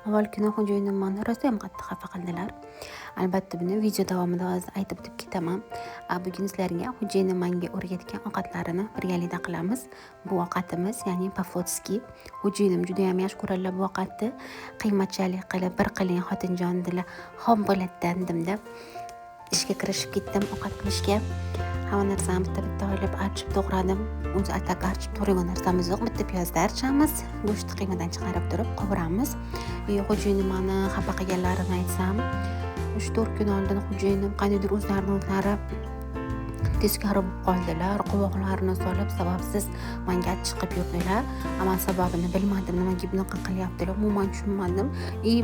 Avval kuni xo'jayinim meni rosayam qattiq xafa qildilar. Albatta buni video davomida hozir aytib o'tib ketaman. Bugun sizlarga xo'jayinim menga o'rgatgan ovqatlarini birgalikda qilamiz. Bu ovqatimiz, ya'ni pofotskiy. Xo'jayinim juda ham yaxshi ko'radilar bu ovqatni. Qiymatchalik qilib bir qiling xotinjon dilar, xom bo'ladidan demda. Ishga kirishib ketdim ovqat qilishga. Hamma narsani bitta olib archib to'g'radim. O'zi atak archib to'g'ragan narsamiz yo'q. Bitta piyozni archamiz, go'shtni qiymadan chiqarib turib qovuramiz. Xo'jayinim meni xafa qilganlarini aytsam, 3-4 kun oldin xo'jayinim qandaydir o'zlari teskari bo'lib qoldilar. Qovoqlarini solib sababsiz menga chiqib yurdilar. Men sababini bilmadim, nimaga bunaqa qilyaptilar, umuman tushunmadim.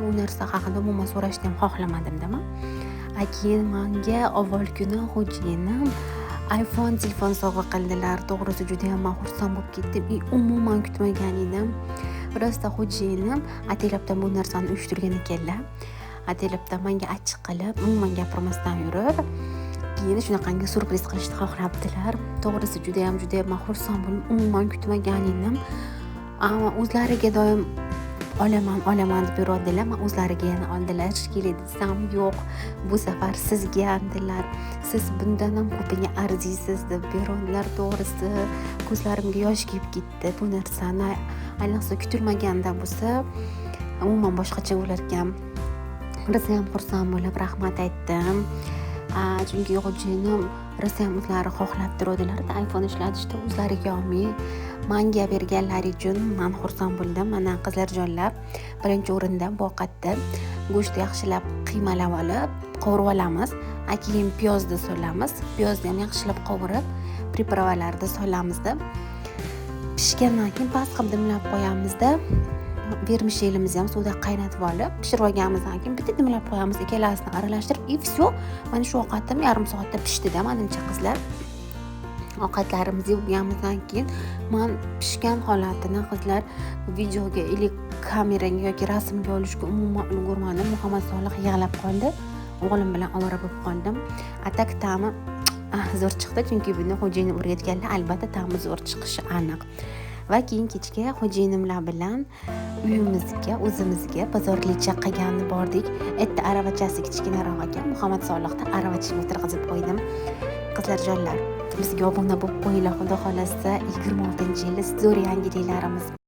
Bu narsa haqida umuman so'rashni ham xohlamadim-da men. Keyin menga avval kuni xo'jayinim iPhone telefon sovg'a qildilar. To'g'risi juda ham xursand bo'lib ketdim. Umuman kutmagan edim. Rosta xo'jayinim atelabdan bu narsani uyushtirgan ekanlar. Atelabdan menga achchiq qilib, umuman gapirmasdan yurib, keyin shunaqangi surpriz qilishni xohlabdilar. To'g'risi juda ham xursand bo'ldim. Umuman kutmagan edim. O'zlariga doim olaman deb yuradilar. Men o'zlariga yana oldilar. Shekilli desam, yo'q, bu safar sizga dedilar. Siz bundan ham ko'piga arziysiz deb beradilar. To'g'risi ko'zlarimga yosh kelib ketdi. Bu narsani ayniqsa kutilmaganda bo'lsa, umuman boshqacha bo'lar ekan. Rosa ham xursand bo'lib rahmat aytdim. Chunki xo'jayinim rosa ham o'zlari xohlab turadilar. iPhone ishlatishda o'zlariga olmay menga berganlari uchun men xursand bo'ldim. Mana qizlarjonlar, birinchi o'rinda bu ovqatda go'shtni yaxshilab qiymalab olib, qovurib olamiz. Keyin piyozni solamiz. Piyozni ham yaxshilab qovurib, pripravalarni solamizda. Pishgandan keyin past qilib dimlab qo'yamizda. Vermishelimizni ham suvda qaynatib olib, pishirib olganimizdan keyin bitta dimlab qo'yamiz. Ikkalasini aralashtirib, все. Mana shu ovqatim yarim soatda pishdi-da, menimcha qizlar. Ovqatlarimizni yuvganimizdan keyin men pishgan holatini qizlar videoga kameraga yoki rasmga olishga umuman ulgurmadim. Muhammad Solih yig'lab qoldi. O'g'lim bilan ovora bo'lib qoldim. Atak ta'mi zo'r chiqdi, chunki buni xo'jayinim o'rgatganlar, albatta ta'mi zo'r chiqishi aniq. Va keyin kechga xo'jayinimlar bilan uyimizga, o'zimizga bozorlicha qilganni bordik. Etti aravachasi kichkinaroq ekan. Muhammad Solihda aravachaga o'tirg'izib qo'ydim. Qizlarjonlar, bizga obuna bo'lib qo'yinglar, xudo xolasa 26-yilda zo'r yangiliklarimiz